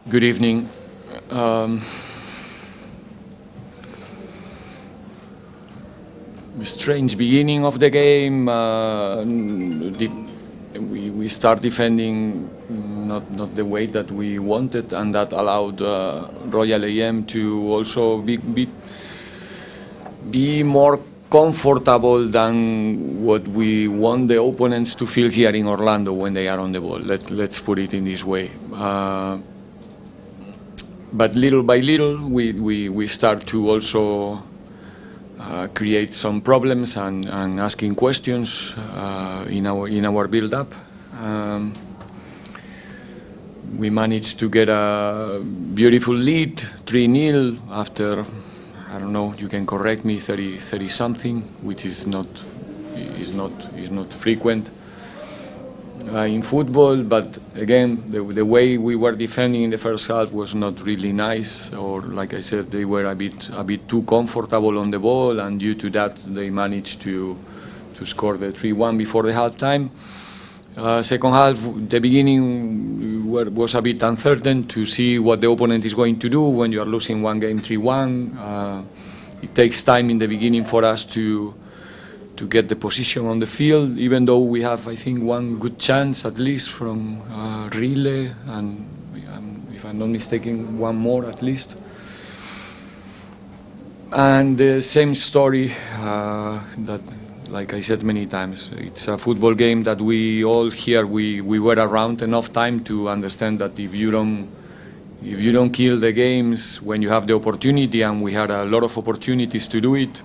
Good evening. Strange beginning of the game. We start defending not the way that we wanted, and that allowed Royal AM to also be more comfortable than what we want the opponents to feel here in Orlando when they are on the ball. Let's put it in this way. But little by little, we start to also create some problems and asking questions in our build-up. We managed to get a beautiful lead, 3-0 after, I don't know, you can correct me, 30 something, which is not frequent in football. But again, the way we were defending in the first half was not really nice, or like I said, they were a bit too comfortable on the ball, and due to that, they managed to score the 3-1 before the halftime. Second half, the beginning was a bit uncertain to see what the opponent is going to do when you are losing one game 3-1. It takes time in the beginning for us to get the position on the field, even though we have, I think, one good chance at least from Rile, and if I'm not mistaken, one more at least. And the same story that, like I said many times, it's a football game that we all here, we were around enough time to understand that if you don't kill the games when you have the opportunity, and we had a lot of opportunities to do it,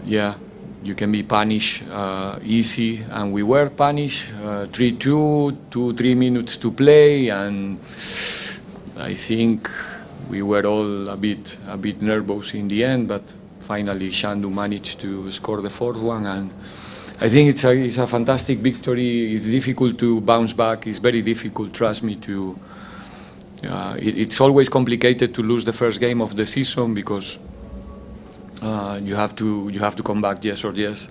yeah, you can be punished easy, and we were punished 3-2, 2-3 minutes to play, and I think we were all a bit nervous in the end, but finally Shandu managed to score the fourth one, and I think it's a fantastic victory. It's difficult to bounce back. It's very difficult, trust me. It's always complicated to lose the first game of the season because you have to come back yes or yes,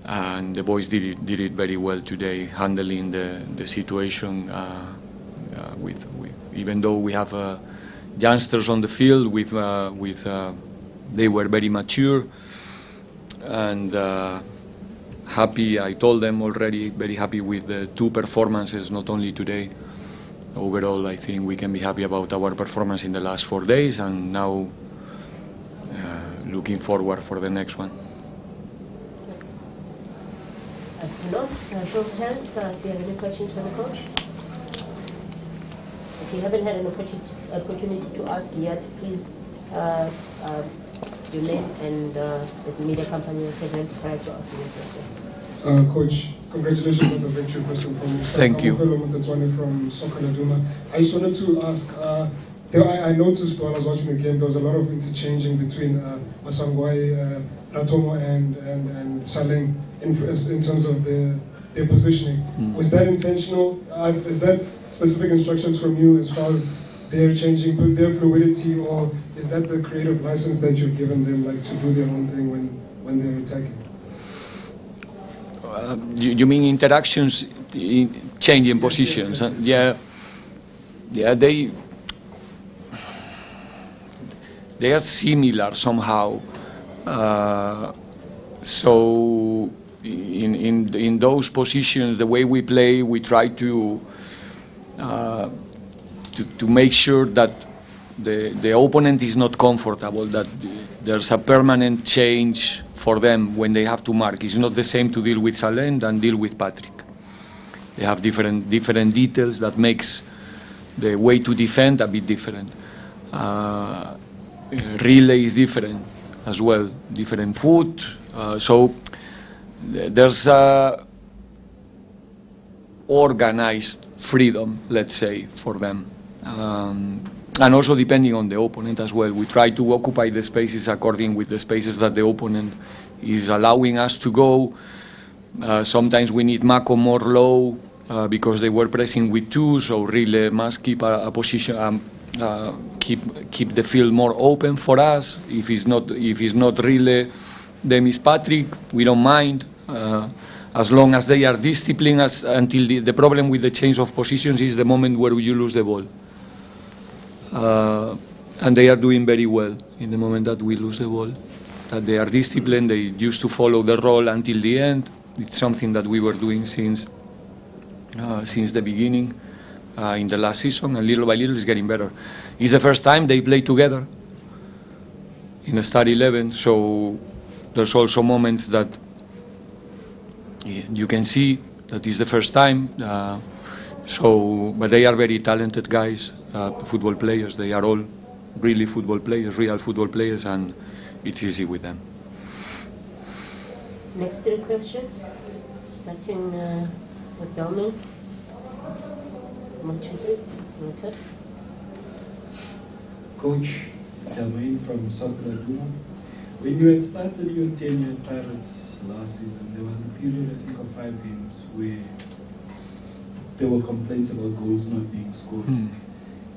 and the boys did it very well today, handling the situation with even though we have youngsters on the field they were very mature and happy. I told them already, very happy with the two performances, not only today. Overall, I think we can be happy about our performance in the last 4 days, and now looking forward for the next one. As for now, show of hands, if you have any questions for the coach. If you haven't had an opportunity to ask yet, please your name and the media company represent prior to asking the question. Coach, congratulations on the victory. Thank you. From Soccer Laduma. I just wanted to ask, I noticed while I was watching the game, there was a lot of interchanging between Masangwai, Ratomo and Saleng in terms of their positioning. Was that intentional? Is that specific instructions from you as far as they're changing their fluidity, or is that the creative license that you've given them, like to do their own thing when they're attacking? You mean interactions, changing positions? Yes. Yeah. They are similar somehow. So in those positions, the way we play, we try to make sure that the opponent is not comfortable, that there's a permanent change for them when they have to mark. It's not the same to deal with Saleng than deal with Patrick. They have different details that makes the way to defend a bit different. Relay is different as well, different foot. So there's a organized freedom, let's say, for them. And also depending on the opponent as well. We try to occupy the spaces according with the spaces that the opponent is allowing us to go. Sometimes we need Mako more low because they were pressing with two, so really must keep a position, keep the field more open for us. If it's not really them is Patrick, we don't mind. as long as they are disciplined, until the problem with the change of positions is the moment where you lose the ball. And they are doing very well in the moment that we lose the ball. That they are disciplined, they used to follow the role until the end. It's something that we were doing since the beginning in the last season, and little by little it's getting better. It's the first time they play together in the Star 11, so there's also moments that you can see that is the first time. But they are very talented guys, football players. They are all really football players, real football players, and it's easy with them. Next 3 questions, starting with Dalman. 1, 2, 3. Noted. Coach Dalman from Soccer Laduma. When you had started your tenure at Pirates last season, there was a period, I think, of 5 games where there were complaints about goals not being scored.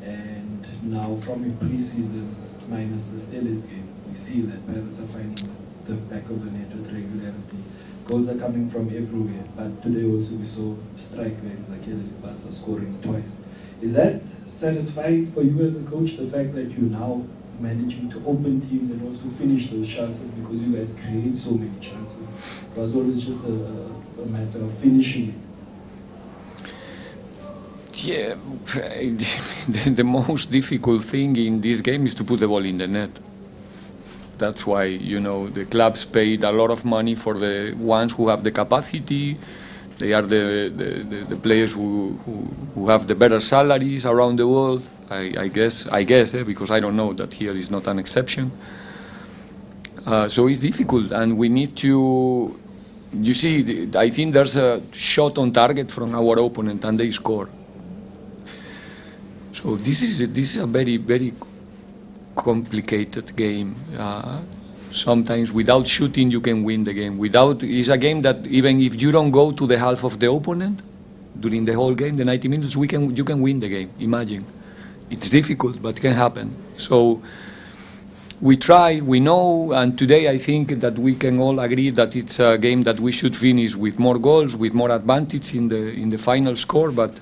And now, from a pre-season minus the Steelers game, we see that Pirates are finding the back of the net with regularity. Goals are coming from everywhere, but today also we saw striker and Zakele Basa scoring twice. Is that satisfying for you as a coach, the fact that you're now managing to open teams and also finish those chances, because you guys create so many chances? It was always just a matter of finishing it. Yeah, the most difficult thing in this game is to put the ball in the net. That's why, the clubs paid a lot of money for the ones who have the capacity. They are the players who have the better salaries around the world. I guess, because I don't know that here is not an exception. So it's difficult, and we need to. You see, I think there's a shot on target from our opponent, and they score. So this is a very, very complicated game. Sometimes without shooting you can win the game. It's a game that even if you don't go to the half of the opponent during the whole game, the 90 minutes, you can win the game. Imagine. It's difficult, but it can happen. So we try, we know, and today I think that we can all agree that it's a game that we should finish with more goals, with more advantage in the final score, but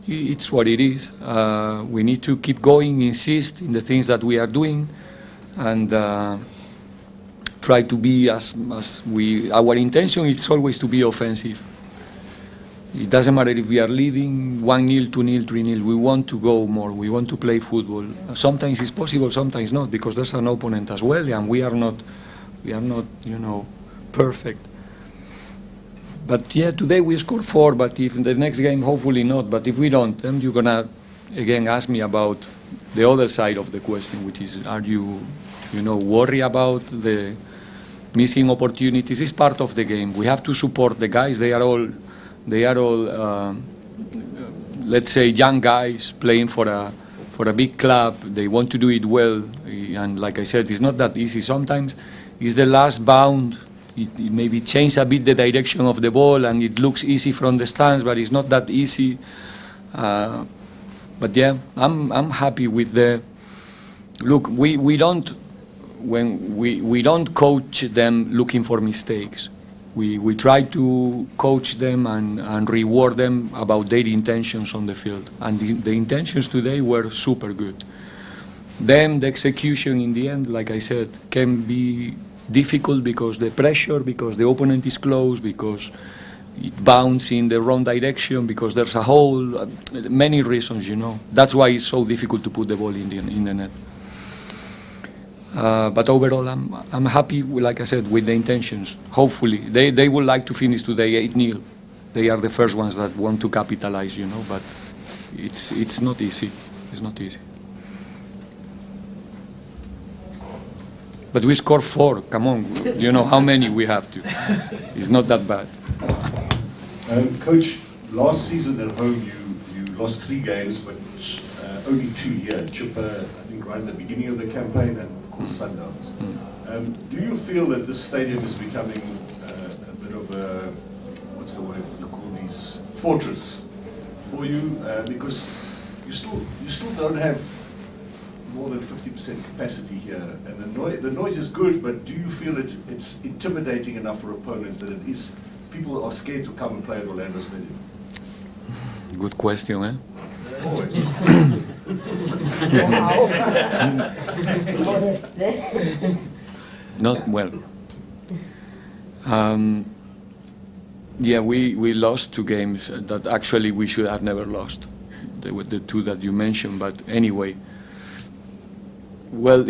it's what it is. We need to keep going, insist in the things that we are doing, and try to be our intention is always to be offensive. It doesn't matter if we are leading 1-0, 2-0, 3-0. We want to go more. We want to play football. Sometimes it's possible, sometimes not, because there's an opponent as well, and we are not, perfect. But yeah, today we scored 4, but if in the next game, hopefully not. But if we don't, then you're gonna again ask me about the other side of the question, which is, are you, worried about the missing opportunities? It's part of the game. We have to support the guys. They are all, let's say, young guys playing for a big club. They want to do it well, and like I said, it's not that easy. Sometimes it's the last bound. It maybe change a bit the direction of the ball, and it looks easy from the stands, but it's not that easy. But yeah, I'm happy with the look. We don't coach them looking for mistakes. We try to coach them and reward them about their intentions on the field, and the intentions today were super good. Then the execution in the end, like I said, can be difficult because the pressure, because the opponent is close, because it bounces in the wrong direction, because there's a hole, many reasons, That's why it's so difficult to put the ball in the net. But overall, I'm happy, like I said, with the intentions. Hopefully, they would like to finish today 8-0. They are the first ones that want to capitalize, But it's not easy. It's not easy. But we scored 4. Come on, how many we have to. It's not that bad. Coach, last season at home you lost 3 games, but only 2 here. Chippa, I think, right at the beginning of the campaign, and of course Sundowns. Do you feel that this stadium is becoming a bit of a, what's the word you call these, fortress for you? Because you still don't have more than 50% capacity here, and the noise is good, but do you feel it's intimidating enough for opponents that it is, people are scared to come and play at Orlando Stadium? Good question, eh? Always. Not well. Yeah, we lost 2 games that actually we should have never lost. They were the 2 that you mentioned, but anyway. Well,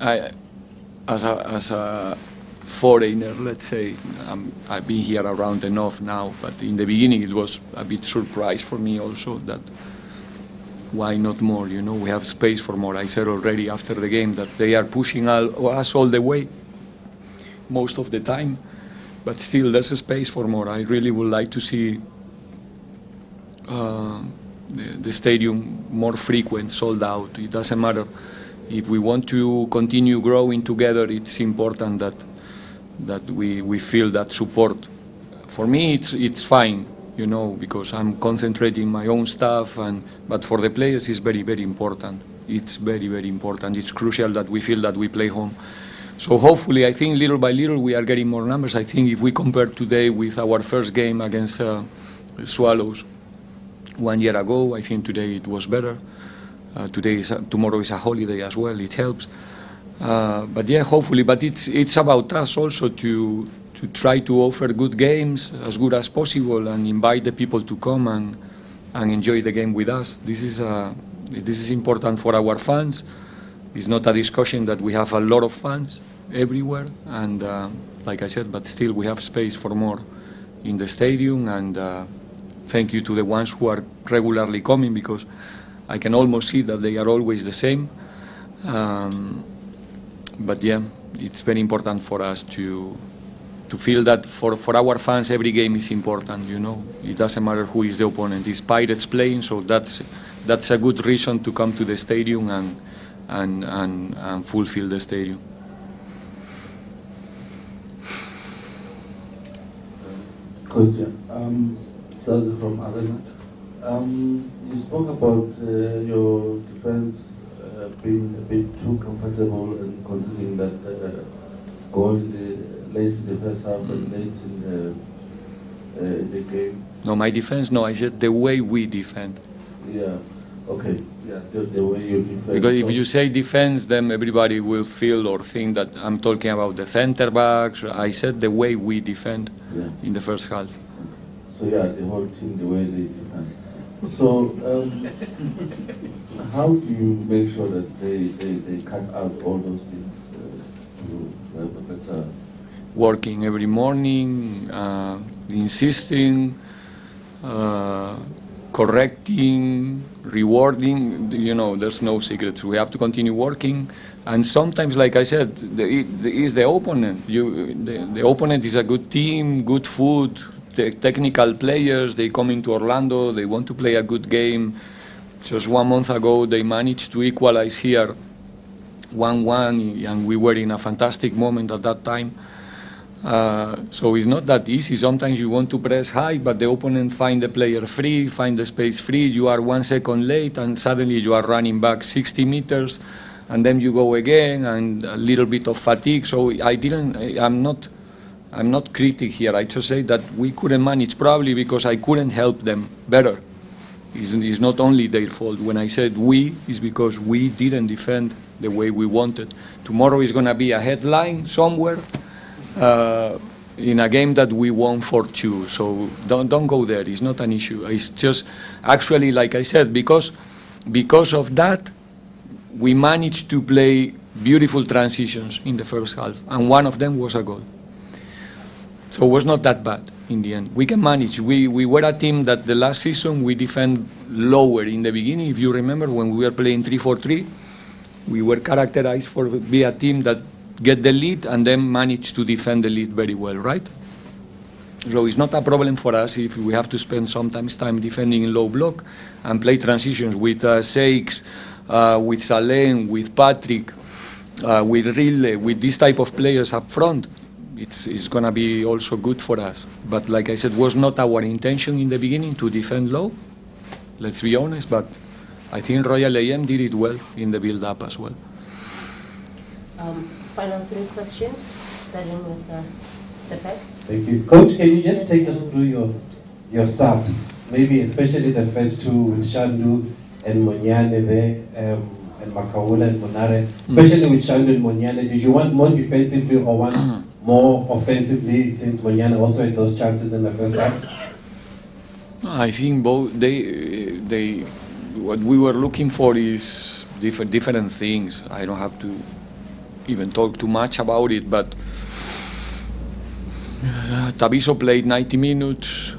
as a foreigner, let's say, I've been here around enough now, but in the beginning it was a bit surprise for me also that why not more, you know, we have space for more. I said already after the game that they are pushing us all the way most of the time, but still there's a space for more. I really would like to see the stadium more frequent, sold out. It doesn't matter. If we want to continue growing together, it's important that we feel that support. For me, it's fine, you know, because I'm concentrating my own stuff, but for the players, it's very, very important. It's very, very important. It's crucial that we feel that we play home. So hopefully, I think little by little, we are getting more numbers. I think if we compare today with our first game against Swallows 1 year ago, I think today it was better. Tomorrow is a holiday as well. It helps. But yeah, hopefully. But it's about us also to try to offer good games as good as possible and invite the people to come and enjoy the game with us. This is important for our fans. It's not a discussion that we have a lot of fans everywhere, and like I said, but still we have space for more in the stadium. And thank you to the ones who are regularly coming, because I can almost see that they are always the same. But yeah, it's very important for us to feel that for our fans every game is important, you know. It doesn't matter who is the opponent. It's Pirates playing, so that's a good reason to come to the stadium and fulfill the stadium. Coach, Sazi from Arena. You spoke about your defense being a bit too comfortable, and considering that going late in the first half and late in the game. No, my defense. No, I said the way we defend. Yeah. Okay. Yeah. The way you defend. Because if you say defense, then everybody will feel or think that I'm talking about the center backs. I said the way we defend in the first half. So yeah, the whole team, the way they defend. So how do you make sure that they cut out all those things to have a better? Working every morning, insisting, correcting, rewarding. You know, there's no secrets. We have to continue working. And sometimes, like I said, is the opponent. The opponent is a good team, good food, technical players. They come into Orlando, they want to play a good game. Just 1 month ago, they managed to equalize here 1-1, and we were in a fantastic moment at that time. So it's not that easy. Sometimes you want to press high, but the opponent find the player free, find the space free. You are 1 second late, and suddenly you are running back 60 meters, and then you go again, and a little bit of fatigue. So I'm not critic here. I just say that we couldn't manage, probably because I couldn't help them better. It's not only their fault. When I said we, it's because we didn't defend the way we wanted. Tomorrow is going to be a headline somewhere in a game that we won 4-2. So don't go there. It's not an issue. It's just actually, like I said, because of that, we managed to play beautiful transitions in the first half, and one of them was a goal. So it was not that bad in the end. We can manage. We were a team that the last season we defend lower in the beginning. If you remember, when we were playing 3-4-3, we were characterized for be a team that get the lead and then manage to defend the lead very well, right? So it's not a problem for us if we have to spend sometimes time defending in low block and play transitions with Seix, with Salem, with Patrick, with Rille, with this type of players up front. It's going to be also good for us. But like I said, was not our intention in the beginning to defend low. Let's be honest. But I think Royal AM did it well in the build-up as well. Final 3 questions, starting with the back. Thank you. Coach, can you just take us through your subs? Maybe especially the first 2 with Shandu and Monyane there, and Makaula and Monare. Especially with Shandu and Monyane, did you want more defensively or want more offensively, since Monyane also had those chances in the first half? I think both. What we were looking for is different things. I don't have to even talk too much about it, but Tabiso played 90 minutes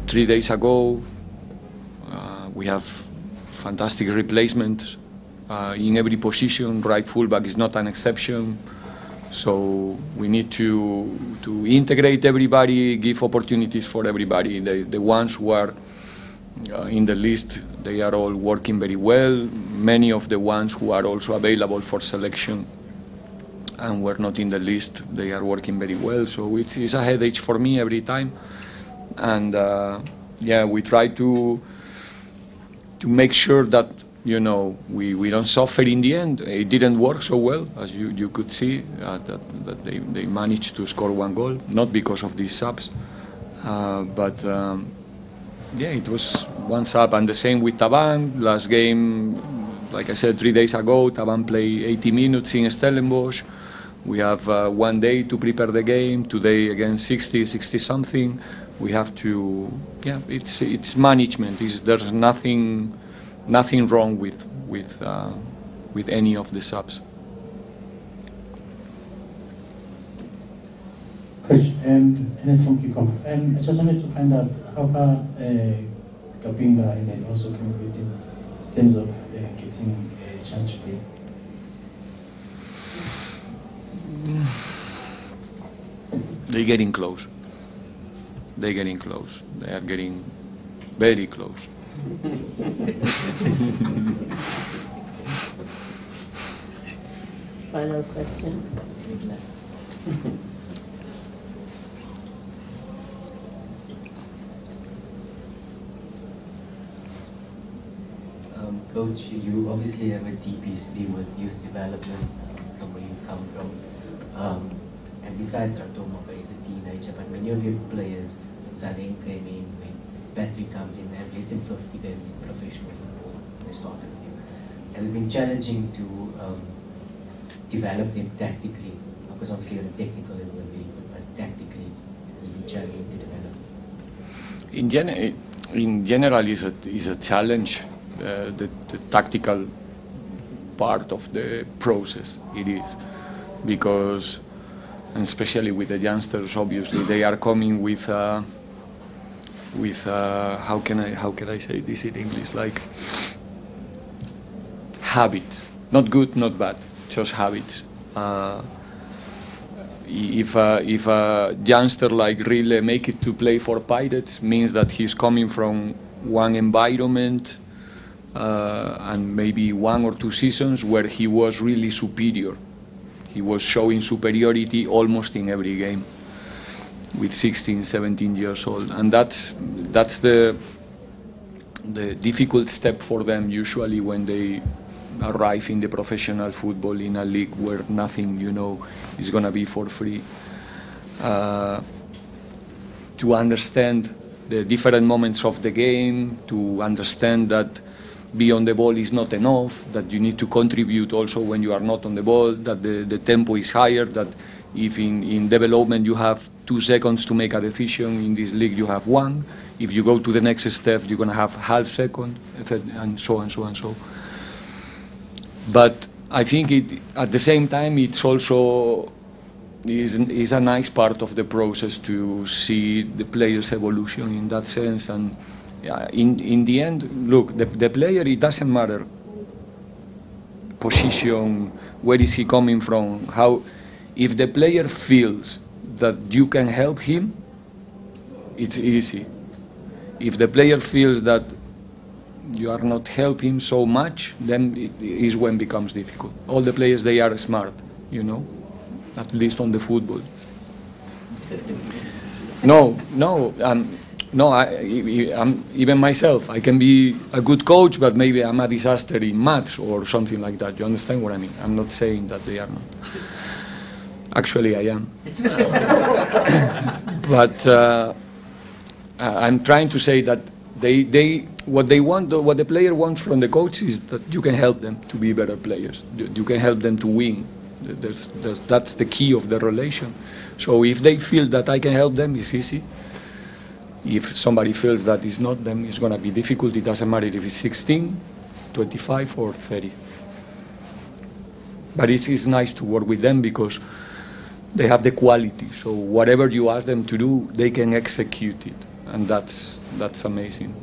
3 days ago. We have fantastic replacements in every position. Right fullback is not an exception. So we need to integrate everybody, give opportunities for everybody. The ones who are in the list, they are all working very well. Many of the ones who are also available for selection and were not in the list, they are working very well. So it's a headache for me every time. And yeah, we try to make sure that, you know, we don't suffer in the end. It didn't work so well, as you could see, that they managed to score 1 goal, not because of these subs, but yeah, it was 1 sub. And the same with Taban. Last game, like I said, 3 days ago, Taban played 80 minutes in Stellenbosch. We have 1 day to prepare the game. Today, again, 60 something. We have to, yeah, it's management. There's nothing wrong with any of the subs. Coach, Enes from Kickoff. I just wanted to find out how far Kapinga and then also contributed in terms of getting a chance to play. They're getting close. They're getting close. They are getting very close. Final question. Coach, you obviously have a deep history with youth development from where you come from. And besides Ratoma, he's a teenager, but many of your players, when Salem came in, when Patrick comes in, they have less than 50 games in professional football when they started with you. Has it been challenging to develop them tactically? Because obviously at a technical level they're very good, but tactically, has it been challenging to develop? In general, is a challenge. The tactical part of the process, it is, because, and especially with the youngsters, obviously they are coming with how can I say this in English, like habits, not good, not bad, just habits. If a youngster like really make it to play for Pirates, means that he's coming from one environment and maybe 1 or 2 seasons where he was really superior. He was showing superiority almost in every game with 16, 17 years old. And that's the difficult step for them usually when they arrive in the professional football in a league where nothing, you know, is going to be for free. To understand the different moments of the game, to understand that be on the ball is not enough, that you need to contribute also when you are not on the ball, that the tempo is higher, that if in development you have 2 seconds to make a decision, in this league you have 1. If you go to the next step, you're going to have half second, and so and so and so. But I think at the same time, it's also is a nice part of the process to see the player's evolution in that sense. And in the end, look, the player, it doesn't matter position, where is he coming from, how. If the player feels that you can help him, it's easy. If the player feels that you are not helping so much, then it is when it becomes difficult. All the players, they are smart, you know, at least on the football. No, No, I'm, even myself, I can be a good coach, but maybe I'm a disaster in maths or something like that. You understand what I mean? I'm not saying that they are not. Actually, I am. But I'm trying to say that what they want, what the player wants from the coach is that you can help them to be better players. You can help them to win. That's the key of the relation. So if they feel that I can help them, it's easy. If somebody feels that it's not, then it's going to be difficult. It doesn't matter if it's 16, 25, or 30. But it's nice to work with them because they have the quality. So whatever you ask them to do, they can execute it. And that's amazing.